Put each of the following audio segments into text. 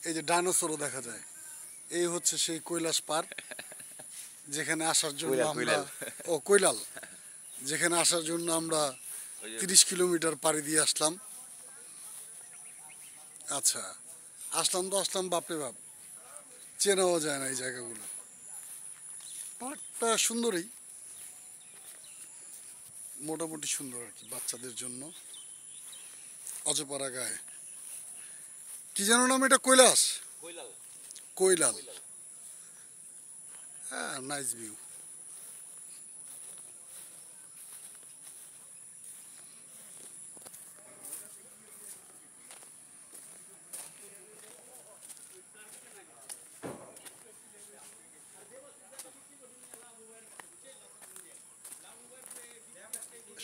এই যে ডাইনোসরও দেখা যায়। এই হচ্ছে সেই কৈলাস পার্ক, যেখানে আসার জন্য আমরা কৈলাল, যেখানে আসার জন্য আমরা 30 কিলোমিটার পাড়ি দিয়ে আসলাম। আচ্ছা, আসলাম বাপরে বাপ, চেনাও যায় না এই জায়গাগুলো। পার্কটা সুন্দরই, মোটামুটি সুন্দর আর কি বাচ্চাদের জন্য। অজপাড়া গায়ে কি যেন নাম, এটা কৈলাস, কৈলাল। হ্যাঁ, নাইস ভিউ।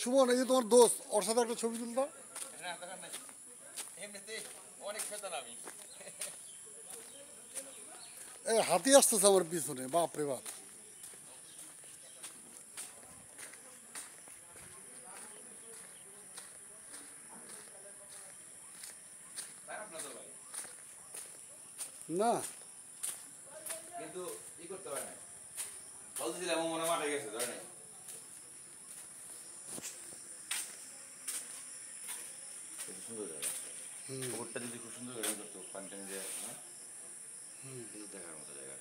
সুমন, এই যে তোমার দোস্ত, ওর সাথে একটা ছবি তুলতো। হাতি আসতেছে আমার পিছনে, বাপরে বাপ। না কিন্তু ই করতে পারে না, বলতেছিলাম মনে মাঠে গেছে ধরে নাই। সুন্দর জায়গা, পুকুরটা যদি খুব সুন্দর করে করতো, পানি টানি দেওয়া দেখার মতো জায়গা।